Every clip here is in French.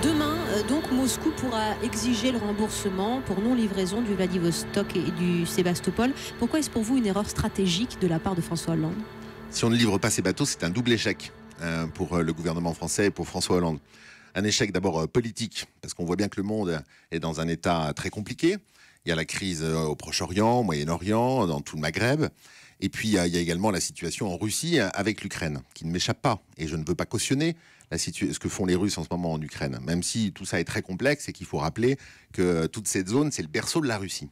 Demain, donc, Moscou pourra exiger le remboursement pour non-livraison du Vladivostok et du Sébastopol. Pourquoi est-ce pour vous une erreur stratégique de la part de François Hollande? Si on ne livre pas ces bateaux, c'est un double échec pour le gouvernement français et pour François Hollande. Un échec d'abord politique, parce qu'on voit bien que le monde est dans un état très compliqué. Il y a la crise au Proche-Orient, au Moyen-Orient, dans tout le Maghreb. Et puis, il y a également la situation en Russie avec l'Ukraine, qui ne m'échappe pas. Et je ne veux pas cautionner ce que font les Russes en ce moment en Ukraine, même si tout ça est très complexe et qu'il faut rappeler que toute cette zone, c'est le berceau de la Russie.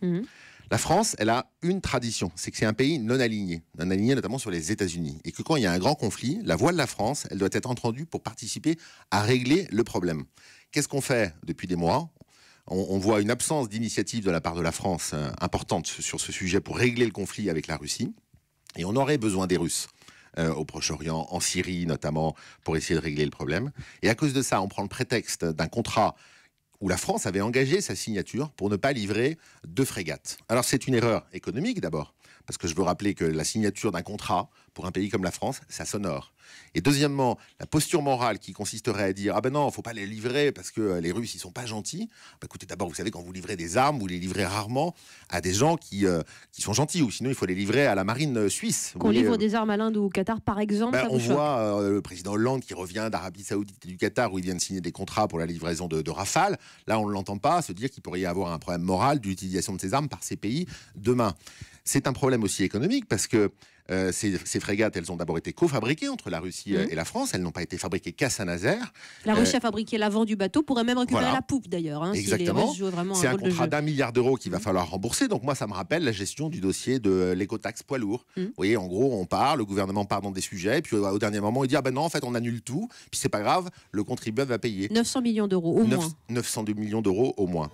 La France, elle a une tradition, c'est que c'est un pays non aligné notamment sur les États-Unis. Et que quand il y a un grand conflit, la voix de la France, elle doit être entendue pour participer à régler le problème. Qu'est-ce qu'on fait depuis des mois ? On voit une absence d'initiative de la part de la France importante sur ce sujet pour régler le conflit avec la Russie. Et on aurait besoin des Russes au Proche-Orient, en Syrie notamment, pour essayer de régler le problème. Et à cause de ça, on prend le prétexte d'un contrat où la France avait engagé sa signature pour ne pas livrer 2 frégates. Alors c'est une erreur économique d'abord, parce que je veux rappeler que la signature d'un contrat pour un pays comme la France, ça s'honore. Et deuxièmement, la posture morale qui consisterait à dire « Ah ben non, il ne faut pas les livrer parce que les Russes, ils ne sont pas gentils ». Bah écoutez, d'abord, vous savez, quand vous livrez des armes, vous les livrez rarement à des gens qui sont gentils, ou sinon il faut les livrer à la marine suisse. Qu'on livre des armes à l'Inde ou au Qatar, par exemple, ça on vous choque? voit le président Hollande qui revient d'Arabie Saoudite et du Qatar, où il vient de signer des contrats pour la livraison de Rafale. Là, on ne l'entend pas se dire qu'il pourrait y avoir un problème moral d'utilisation de ces armes par ces pays demain. C'est un problème aussi économique parce que ces frégates, elles ont d'abord été cofabriquées entre la Russie et la France. Elles n'ont pas été fabriquées qu'à Saint-Nazaire. La Russie a fabriqué l'avant du bateau, pourrait même récupérer la poupe d'ailleurs. Exactement. Si c'est un contrat d'1 milliard d'euros qu'il va falloir rembourser. Donc moi, ça me rappelle la gestion du dossier de l'écotaxe poids lourd. Vous voyez, en gros, on part, le gouvernement part dans des sujets, et puis au dernier moment, il dit « Ah ben non, en fait, on annule tout, puis c'est pas grave, le contribuable va payer. » 900 millions d'euros au moins. 902 millions d'euros au moins.